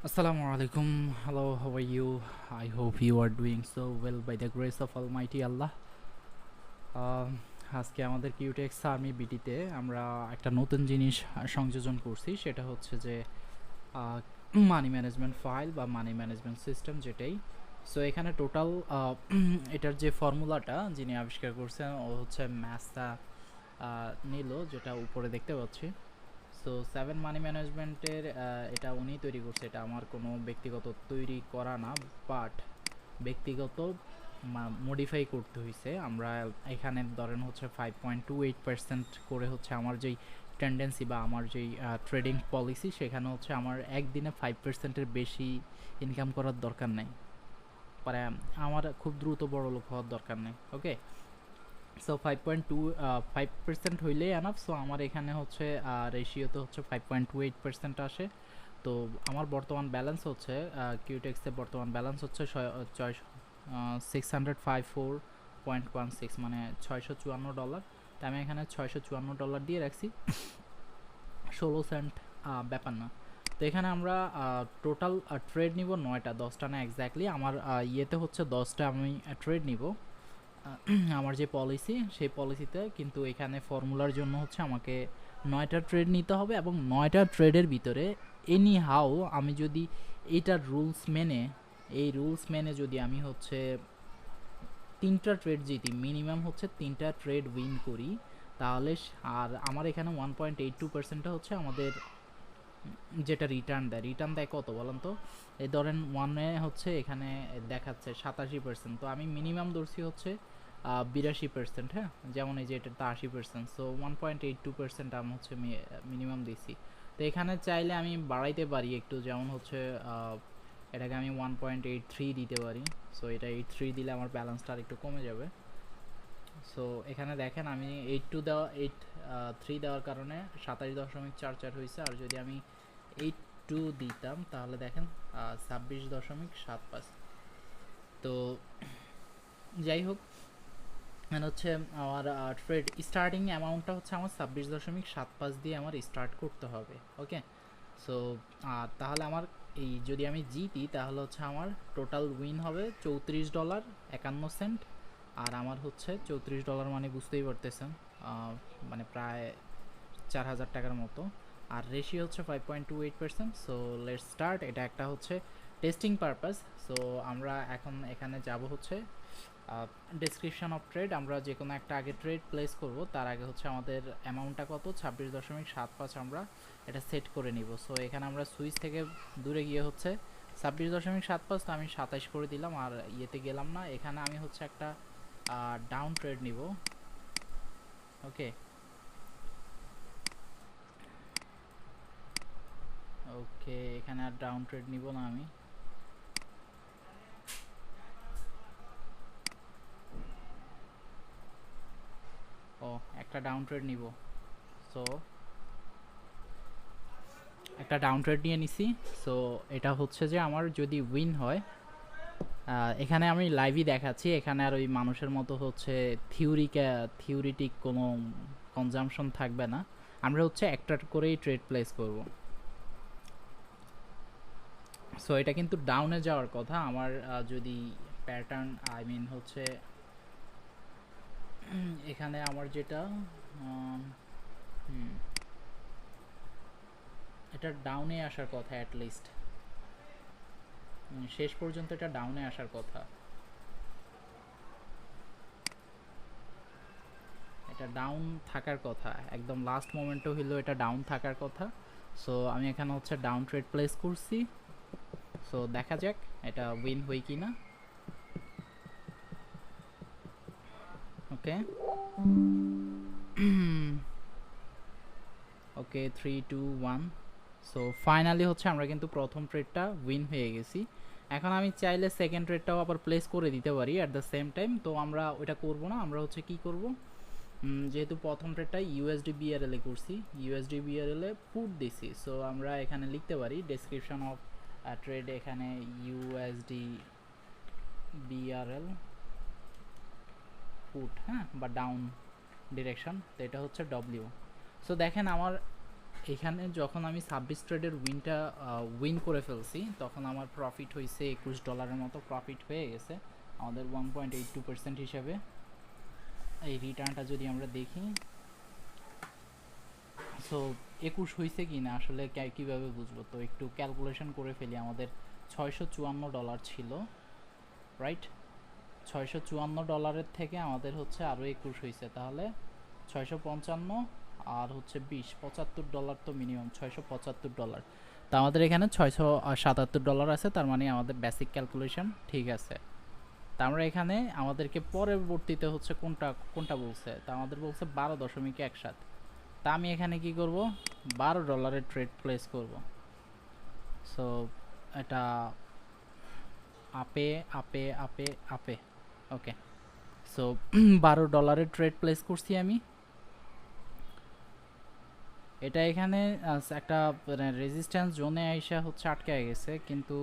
Assalamu alaikum. Hello, how are you? I hope you are doing so well by the grace of Almighty Allah. আজকে আমাদের কিউটেক্স army বিটিতে আমরা একটা নতুন জিনিস সংযোজন করছি, সেটা হচ্ছে যে মানি ম্যানেজমেন্ট ফাইল বা মানি ম্যানেজমেন্ট সিস্টেম যেটাই। সো এখানে টোটাল এটার যে ফর্মুলাটা যিনি আবিষ্কার করছেন ও হচ্ছে ম্যাথটা নিল, যেটা উপরে দেখতে পাচ্ছি। সো 7 মানি ম্যানেজমেন্টের এটা উনি তৈরি করছে, এটা আমার কোনো ব্যক্তিগত তৈরি করা না, বাট ব্যক্তিগত মডিফাই করতে হয়েছে। আমরা এখানে ধরেন হচ্ছে 5.28% করে হচ্ছে আমার যেই টেন্ডেন্সি বা আমার যেই ট্রেডিং পলিসি, সেখানে হচ্ছে আমার একদিনে 5%-এর বেশি ইনকাম করার দরকার নেই, মানে আমার খুব দ্রুত বড় লোক হওয়ার দরকার নেই। ওকে, সো 5.25% হইলেই এনাফ। সো আমার এখানে হচ্ছে রেশিওতে হচ্ছে 5.28% আসে। তো আমার বর্তমান ব্যালেন্স হচ্ছে কিউটেক্সের বর্তমান ব্যালেন্স হচ্ছে 654.16, মানে $654। তো আমি এখানে $654 দিয়ে রাখছি, 16 সেন্ট ব্যাপার না। তো এখানে আমরা টোটাল ট্রেড নিব 9টা, 10টা না এক্স্যাক্টলি। আমার ইয়েতে হচ্ছে 10টা আমি ট্রেড নিব আমার যে পলিসি, সেই পলিসিতে। কিন্তু এখানে ফর্মুলার জন্য হচ্ছে আমাকে 9টা ট্রেড নিতে হবে, এবং 9টা ট্রেডের ভিতরে এনি হাউ আমি যদি এইটার রুলস মেনে যদি আমি হচ্ছে 3টা ট্রেড জিতি, মিনিমাম হচ্ছে 3টা ট্রেড উইন করি, তাহলে আর আমার এখানে 1.82%টা হচ্ছে আমাদের যেটা রিটার্ন দেয় কত বলেন তো? এই ধরেন ওয়ানে হচ্ছে এখানে দেখাচ্ছে 87%, তো আমি মিনিমাম ধরছি হচ্ছে 82%। হ্যাঁ, যেমন এই যে এটা তো 80%, সো 1.82% আমি হচ্ছে মিনিমাম দিছি। তো এখানে চাইলে আমি বাড়াইতে পারি একটু, যেমন হচ্ছে এটাকে আমি 1.83 দিতে পারি। সো এটা 83 দিলে আমার ব্যালেন্সটা আর একটু কমে যাবে। সো এখানে দেখেন আমি 83 দেওয়ার কারণে 27.44 হয়েছে, আর যদি আমি 82 দিতাম তাহলে দেখেন 26.75। তো যাই হোক, মানে হচ্ছে আমার ট্রেড স্টার্টিং অ্যামাউন্টটা হচ্ছে আমার 26.75 দিয়ে আমার স্টার্ট করতে হবে। ওকে, সো তাহলে আমার এই যদি আমি জিতি তাহলে হচ্ছে আমার টোটাল উইন হবে $34.51। আর আমার হচ্ছে $34 মানে বুঝতেই পারতেছেন, মানে প্রায় 4,000 টাকার মতো। আর রেশিও হচ্ছে 5.28%। So let's start. এটা একটা হচ্ছে টেস্টিং পারপাস। সো আমরা এখন এখানে যাব হচ্ছে ডেসক্রিপশন অফ ট্রেড। আমরা যে কোনো একটা আগে ট্রেড প্লেস করব, তার আগে হচ্ছে আমাদের অ্যামাউন্টটা কত, 26.75 আমরা এটা সেট করে নিব। সো এখানে আমরা সুইচ থেকে দূরে গিয়ে হচ্ছে 26.75, তো আমি 27 করে দিলাম, আর ইয়েতে গেলাম না। এখানে আমি হচ্ছে একটা ডাউন ট্রেড নিব। ওকে, ওকে, এখানে আর ডাউন ট্রেড নিব না আমি। ও, একটা ডাউন ট্রেড নিব। সো একটা ডাউন ট্রেড নিয়ে নিছি। সো এটা হচ্ছে যে আমার যদি উইন হয়, এখানে আমি লাইভই দেখাচ্ছি, এখানে আর ওই মানুষের মতো হচ্ছে থিওরিটিক কোনো কনজামশন থাকবে না। আমরা হচ্ছে একটা করেই ট্রেড প্লেস করব। সো এটা কিন্তু ডাউনে যাওয়ার কথা আমার, যদি প্যাটার্ন আই মিন হচ্ছে এখানে আমার যেটা এটা ডাউনে আসার কথা, অ্যাটলিস্ট শেষ পর্যন্ত এটা ডাউনে আসার কথা, এটা ডাউন থাকার কথা, একদম লাস্ট মোমেন্টও হইলো এটা ডাউন থাকার কথা। সো আমি এখানে হচ্ছে ডাউন ট্রেড প্লেস করছি। সো দেখা যাক এটা উইন হই কি না। ওকে, ওকে, 3, 2, 1। সো ফাইনালি হচ্ছে আমরা কিন্তু প্রথম ট্রেডটা উইন হয়ে গেছি। এখন আমি চাইলে সেকেন্ড ট্রেডটাও আবার প্লেস করে দিতে পারি অ্যাট দ্য সেম টাইম, তো আমরা ওইটা করব না। আমরা হচ্ছে কি করব, যেহেতু প্রথম ট্রেডটা ইউএসডি বিআরএল এ করছি, ইউএসডি বিআরএল এ পুট দিছি। সো আমরা এখানে লিখতে পারি ডেসক্রিপশন অফ ট্রেড, এখানে ইউএসডি বিআরএল পুট, হ্যাঁ, বা ডাউন ডিরেকশন, তো এটা হচ্ছে ডব্লিউ। সো দেখেন আমার এখানে যখন আমি 26 ট্রেডের উইন করে ফেলছি, তখন আমার প্রফিট হয়েছে $21 মতো প্রফিট হয়ে গেছে আমাদের 1.82% হিসাবে। এই রিটার্নটা যদি আমরা দেখি, সো 21 হয়েছে কি না আসলে কীভাবে বুঝবো, তো একটু ক্যালকুলেশন করে ফেলি। আমাদের $654 ছিল, রাইট? $654 থেকে আমাদের হচ্ছে আরও 21 হয়েছে, তাহলে 655 আর হচ্ছে 20, $75 তো মিনিমাম, $675। তো আমাদের এখানে $677 আছে, তার মানে আমাদের বেসিক ক্যালকুলেশন ঠিক আছে। তা আমরা এখানে আমাদেরকে পরবর্তীতে হচ্ছে কোনটা কোনটা বলছে, তা আমাদের বলছে 12.17। তা আমি এখানে কি করব, $12 ট্রেড প্লেস করব। সো এটা আপে আপে আপে আপে, ওকে। সো $12 ট্রেড প্লেস করছি আমি। এটা এখানে একটা রেজিস্ট্যান্স জোনে আইসা হচ্ছে আটকে গেছে, কিন্তু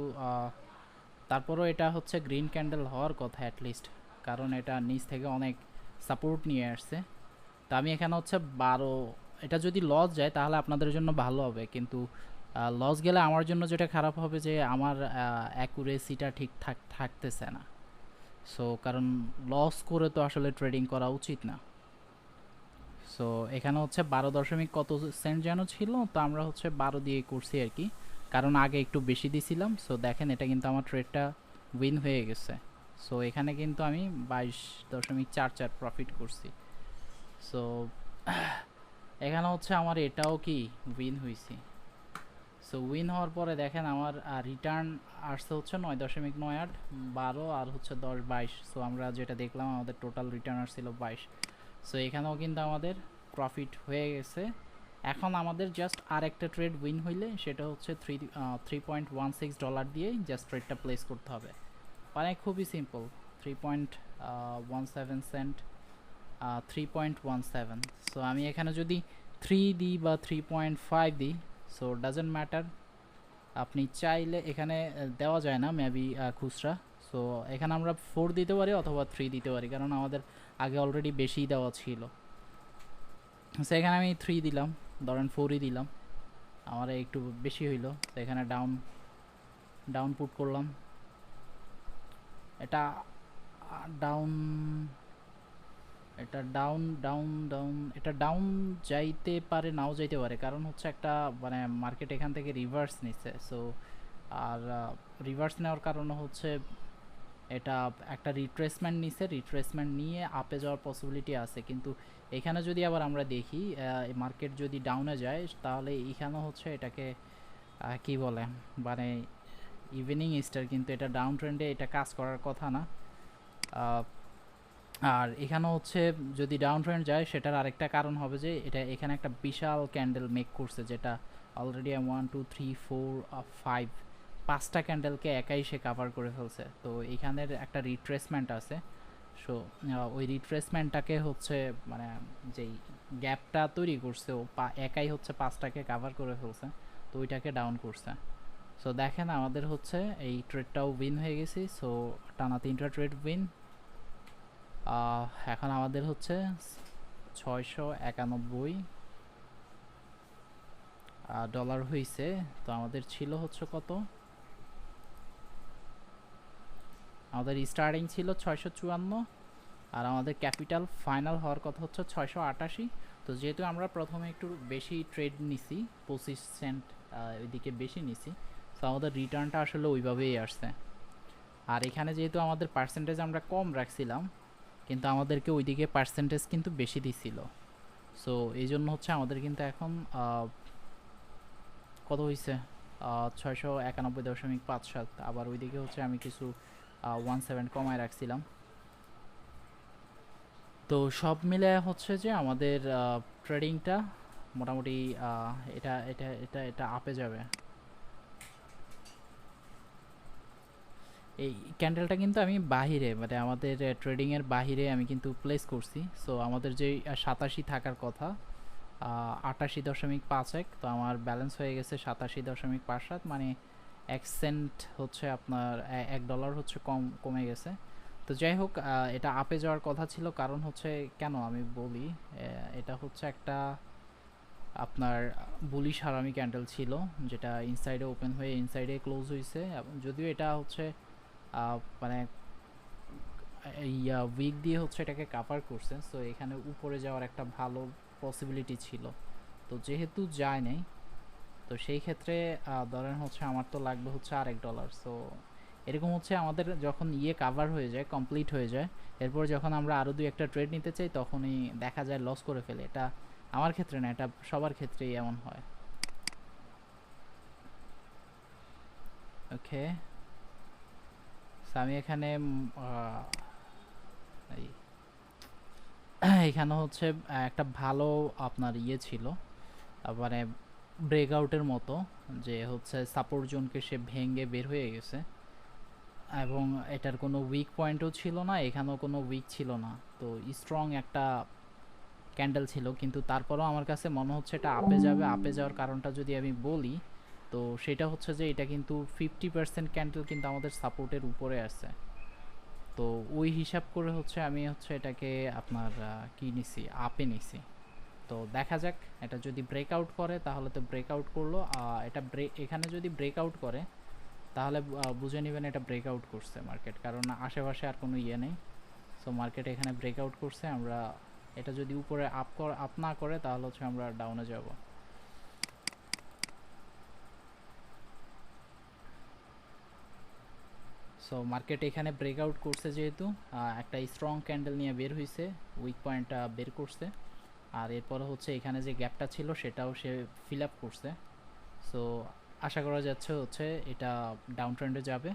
তারপরও এটা হচ্ছে গ্রিন ক্যান্ডেল হওয়ার কথা অ্যাটলিস্ট, কারণ এটা নিচ থেকে অনেক সাপোর্ট নিয়ে আসছে। তো আমি এখানে হচ্ছে 12, এটা যদি লস যায় তাহলে আপনাদের জন্য ভালো হবে, কিন্তু লস গেলে আমার জন্য যেটা খারাপ হবে যে আমার অ্যাকুরেসিটা ঠিক থাকতেছে না। সো কারণ লস করে তো আসলে ট্রেডিং করা উচিত না। সো এখানে হচ্ছে 12 কত সেন্ট যেন ছিল, তো আমরা হচ্ছে 12 দিয়ে করছি আর কি, কারণ আগে একটু বেশি দিছিলাম। সো দেখেন এটা কিন্তু আমার ট্রেডটা উইন হয়ে গেছে। সো এখানে কিন্তু আমি 22.44 প্রফিট করছি। সো এখানে হচ্ছে আমার এটাও কি উইন হয়েছি। সো উইন হওয়ার পরে দেখেন আমার রিটার্ন আসছে হচ্ছে 9.98, 12 আর হচ্ছে 10, 22। সো আমরা যেটা দেখলাম আমাদের টোটাল রিটার্ন আসছিল 22। সো এখানেও কিন্তু আমাদের প্রফিট হয়ে গেছে। এখন আমাদের জাস্ট আর একটা ট্রেড উইন হইলে সেটা হচ্ছে $3.16 দিয়ে জাস্ট ট্রেডটা প্লেস করতে হবে, মানে খুবই সিম্পল। 3.17 সেন্ট, 3.17। সো আমি এখানে যদি 3 দিই বা 3.5 দিই, সো ডাজেন্ট ম্যাটার। আপনি চাইলে এখানে দেওয়া যায় না মেবি খুচরা, সো এখানে আমরা 4 দিতে পারি অথবা 3 দিতে পারি, কারণ আমাদের আগে অলরেডি বেশি দেওয়া ছিল। সো এখানে আমি 3 দিলাম, ধরেন 4ই দিলাম, আমার একটু বেশি হইলো। তো এখানে ডাউন পুট করলাম, এটা ডাউন, এটা ডাউন ডাউন ডাউন, এটা ডাউন যাইতে পারে নাও যাইতে পারে, কারণ হচ্ছে একটা মানে মার্কেট এখান থেকে রিভার্স নিচ্ছে। সো আর রিভার্স নেওয়ার কারণে হচ্ছে এটা একটা রিট্রেসমেন্ট নিছে, রিট্রেসমেন্ট নিয়ে আপে যাওয়ার পসিবিলিটি আছে। কিন্তু এখানে যদি আবার আমরা দেখি মার্কেট যদি ডাউনে যায়, তাহলে এখানে হচ্ছে এটাকে কি বলে, মানে ইভিনিং স্টার, কিন্তু এটা ডাউন ট্রেন্ডে এটা কাজ করার কথা না। আর এখানে হচ্ছে যদি ডাউন ট্রেন্ড যায়, সেটার আরেকটা কারণ হবে যে এটা এখানে একটা বিশাল ক্যান্ডেল মেক করছে, যেটা অলরেডি 1 2 3 4 5 5টা ক্যান্ডেলকে একাই সে কাভার করে ফেলছে। তো এখানের একটা রিট্রেসমেন্ট আছে। সো ওই রিট্রেসমেন্টটাকে হচ্ছে মানে যেই গ্যাপটা তৈরি করছে ও একাই হচ্ছে 5টাকে কাভার করে ফেলছে, তো ওইটাকে ডাউন করছে। সো দেখেন আমাদের হচ্ছে এই ট্রেডটাও উইন হয়ে গেছি। সো টানা 3টা ট্রেড উইন। এখন আমাদের হচ্ছে $691 হয়েছে। তো আমাদের ছিল হচ্ছে কত, আমাদের স্টার্টিং ছিল 654, আর আমাদের ক্যাপিটাল ফাইনাল হওয়ার কথা হচ্ছে 688। তো যেহেতু আমরা প্রথমে একটু বেশি ট্রেড নিছি, 25 সেন্ট ওইদিকে বেশি নিছি, তো আমাদের রিটার্নটা আসলে ওইভাবেই আসছে। আর এখানে যেহেতু আমাদের পার্সেন্টেজ আমরা কম রাখছিলাম, কিন্তু আমাদেরকে ওইদিকে পার্সেন্টেজ কিন্তু বেশি দিছিল। সো এই জন্য হচ্ছে আমাদের কিন্তু এখন কত হয়েছে, 691.57। আবার ওইদিকে হচ্ছে আমি কিছু 17 কমায় রাখছিলাম। তো সব মিলে হচ্ছে যে আমাদের ট্রেডিংটা মোটামুটি এটা এটা এটা এটা আপে যাবে। এই ক্যান্ডেলটা কিন্তু আমি বাহিরে, মানে আমাদের ট্রেডিংয়ের বাহিরে আমি কিন্তু প্লেস করছি। সো আমাদের যে 87 থাকার কথা 88.51, তো আমার ব্যালেন্স হয়ে গেছে 87.57, মানে 1 সেন্ট হচ্ছে আপনার $1 হচ্ছে কমে গেছে। তো যাই হোক, এটা আপে যাওয়ার কথা ছিল, কারণ হচ্ছে কেন আমি বলি, এটা হচ্ছে একটা আপনার বুলিশ হারামি ক্যান্ডেল ছিল, যেটা ইনসাইডে ওপেন হয়ে ইনসাইডে ক্লোজ হয়েছে। এবং যদিও এটা হচ্ছে মানে এই উইক দিয়ে হচ্ছে এটাকে কাভার করছে, সো এখানে উপরে যাওয়ার একটা ভালো পসিবিলিটি ছিল। তো যেহেতু যায় নাই, তো সেই ক্ষেত্রে ধরেন হচ্ছে আমার তো লাগবে হচ্ছে $1। সো এরকম হচ্ছে আমাদের যখন কাভার হয়ে যায়, কমপ্লিট হয়ে যায়, এরপর যখন আমরা আরও দুই একটা ট্রেড নিতে চাই তখনই দেখা যায় লস করে ফেলে। এটা আমার ক্ষেত্রে না, এটা সবার ক্ষেত্রেই এমন হয়। ওকে, আমি এখানে এখানে হচ্ছে একটা ভালো আপনার ছিল, মানে ব্রেকআউটের মতো, যে হচ্ছে সাপোর্ট জোনকে সে ভেঙে বের হয়ে গেছে, এবং এটার কোনো উইক পয়েন্টও ছিল না, এখানেও কোনো উইক ছিল না। তো স্ট্রং একটা ক্যান্ডেল ছিল, কিন্তু তারপরেও আমার কাছে মনে হচ্ছে এটা আপে যাবে। আপে যাওয়ার কারণটা যদি আমি বলি, তো সেটা হচ্ছে যে এটা কিন্তু 50% ক্যান্ডেল কিন্তু আমাদের সাপোর্টের উপরে আছে। তো ওই হিসাব করে হচ্ছে আমি হচ্ছে এটাকে আপনার কি নিছি, আপে নিছি। তো দেখা যাক, এটা যদি ব্রেকআউট করে তাহলে তো ব্রেকআউট করলো। এটা এখানে যদি ব্রেকআউট করে তাহলে বুঝে নেবেন এটা ব্রেকআউট করছে মার্কেট, কারণ আশেপাশে আর কোনো নেই। সো মার্কেট এখানে ব্রেকআউট করছে। আমরা এটা যদি উপরে আপ না করে তাহলে হচ্ছে আমরা ডাউনে যাব। সো মার্কেট এখানে ব্রেকআউট করছে, যেহেতু একটা স্ট্রং ক্যান্ডেল নিয়ে বের হয়েছে, উইক পয়েন্টটা বের করছে, আর এরপরে হচ্ছে এখানে যে গ্যাপটা ছিল সেটাও সে ফিল আপ করছে। সো আশা করা যাচ্ছে হচ্ছে এটা ডাউন ট্রেন্ডে যাবে।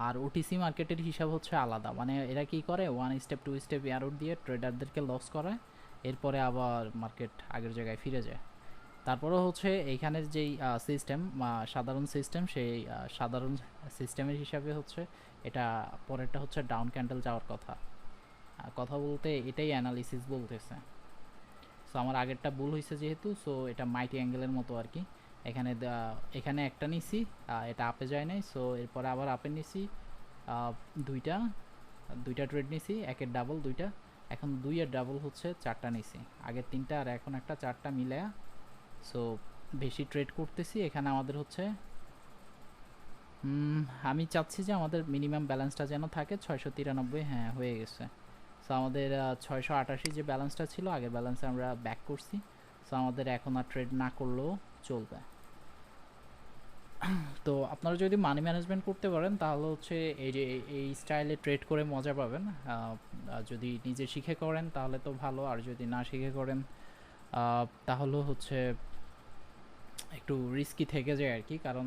আর ওটিসি মার্কেটের হিসাব হচ্ছে আলাদা, মানে এরা কি করে, 1 স্টেপ 2 স্টেপ এয়ারআউট দিয়ে ট্রেডারদেরকে লস করায়, এরপরে আবার মার্কেট আগের জায়গায় ফিরে যায়। তারপরেও হচ্ছে এইখানের যেই সিস্টেম, সাধারণ সিস্টেম, সেই সাধারণ সিস্টেমের হিসাবে হচ্ছে এটা পরেরটা হচ্ছে ডাউন ক্যান্ডেল যাওয়ার কথা। কথা বলতে এটাই অ্যানালিসিস বলতেছে। সো আমার আগেরটা ভুল হয়েছে যেহেতু, সো এটা মাইটি অ্যাঙ্গেলের মতো আর কি। এখানে এখানে একটা নিছি, এটা আপে যায় নাই, সো এরপরে আবার আপে নিছি দুইটা দুইটা ট্রেড নিছি, একের ডাবল দুইটা, এখন 2 এর ডাবল হচ্ছে 4টা নিছি, আগের 3টা আর এখন একটা 4টা মিলায়া। সো বেশি ট্রেড করতেছি এখানে আমাদের হচ্ছে আমি চাচ্ছি যে আমাদের মিনিমাম ব্যালেন্সটা যেন থাকে 693। হ্যাঁ, হয়ে গেছে। সো আমাদের 688 যে ব্যালেন্সটা ছিল, আগের ব্যালেন্সে আমরা ব্যাক করছি। সো আমাদের এখন আর ট্রেড না করলেও চলবে। তো আপনারা যদি মানি ম্যানেজমেন্ট করতে পারেন তাহলে হচ্ছে এই যে এই স্টাইলে ট্রেড করে মজা পাবেন। যদি নিজে শিখে করেন তাহলে তো ভালো, আর যদি না শিখে করেন তাহলেও হচ্ছে একটু রিস্কি থেকে যায় আর কি। কারণ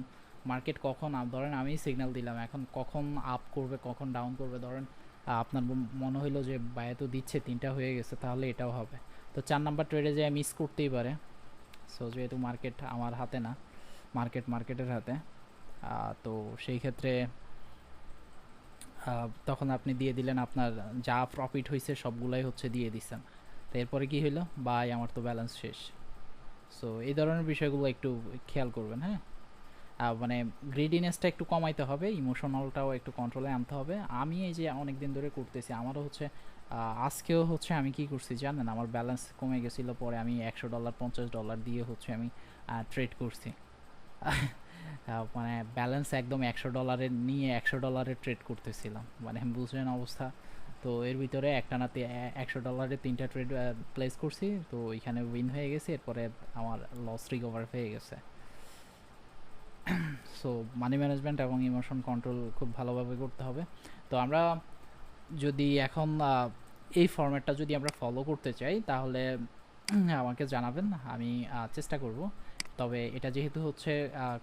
মার্কেট কখন ধরেন আমি সিগন্যাল দিলাম, এখন কখন আপ করবে কখন ডাউন করবে, ধরেন আপনার মনে হইলো যে বায়ে তো দিচ্ছে 3টা হয়ে গেছে, তাহলে এটাও হবে। তো 4 নাম্বার ট্রেডে যায় মিস করতেই পারে। সো যেহেতু মার্কেট আমার হাতে না, মার্কেটের হাতে, তো সেই ক্ষেত্রে তখন আপনি দিয়ে দিলেন, আপনার যা প্রফিট হয়েছে সবগুলাই হচ্ছে দিয়ে দিচ্ছেন। তো এরপরে কী হইলো, বাই আমার তো ব্যালেন্স শেষ। সো এই ধরনের বিষয়গুলো একটু খেয়াল করবেন। হ্যাঁ, মানে গ্রিডিনেসটা একটু কমাইতে হবে, ইমোশনালটাও একটু কন্ট্রোলে আনতে হবে। আমি এই যে অনেক দিন ধরে করতেছি, আমারও হচ্ছে আজকেও হচ্ছে আমি কি করছি জানেন, আমার ব্যালেন্স কমে গেছিলো, পরে আমি $100 $50 দিয়ে হচ্ছে আমি ট্রেড করছি। মানে ব্যালেন্স একদম $100 নিয়ে $100 ট্রেড করতেছিলাম, মানে বুঝলেন অবস্থা। তো এর ভিতরে একটানাতে $100 3টা ট্রেড প্লেস করছি, তো ওইখানে উইন হয়ে গেছে, এরপরে আমার লস রিকভার হয়ে গেছে। সো মানি ম্যানেজমেন্ট এবং ইমোশন কন্ট্রোল খুব ভালোভাবে করতে হবে। তো আমরা যদি এখন এই ফরম্যাটটা যদি আমরা ফলো করতে চাই তাহলে আমাকে জানাবেন, আমি চেষ্টা করব। তবে এটা যেহেতু হচ্ছে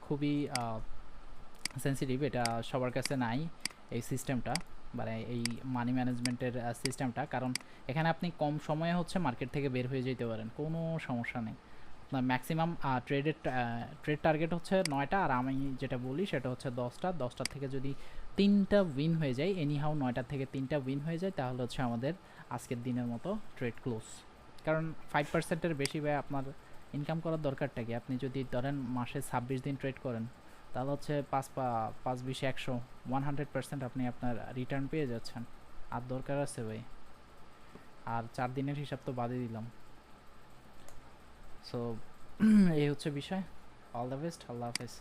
খুবই সেন্সিটিভ, এটা সবার কাছে নাই এই সিস্টেমটা, মানে এই মানি ম্যানেজমেন্টের সিস্টেমটা, কারণ এখানে আপনি কম সময়ে হচ্ছে মার্কেট থেকে বের হয়ে যেতে পারেন, কোনো সমস্যা নেই। আপনার ম্যাক্সিমাম ট্রেড টার্গেট হচ্ছে 9টা, আর আমি যেটা বলি সেটা হচ্ছে 10টা থেকে যদি 3টা উইন হয়ে যায়, এনিহাউ 9টা থেকে 3টা উইন হয়ে যায়, তাহলে হচ্ছে আমাদের আজকের দিনের মতো ট্রেড ক্লোজ। কারণ 5%-এর বেশি ব্যয় আপনার ইনকাম করার দরকারটা কি? আপনি যদি ধরেন মাসে 26 দিন ট্রেড করেন, তাহলে হচ্ছে 5 20 100 100% আপনি আপনার রিটার্ন পেয়ে যাচ্ছেন। আর দরকার আছে ভাই, আর 4 দিনের হিসাব তো বাদই দিলাম। সো এই হচ্ছে বিষয়। অল দ্য বেস্ট, আল্লাহ হাফেজ।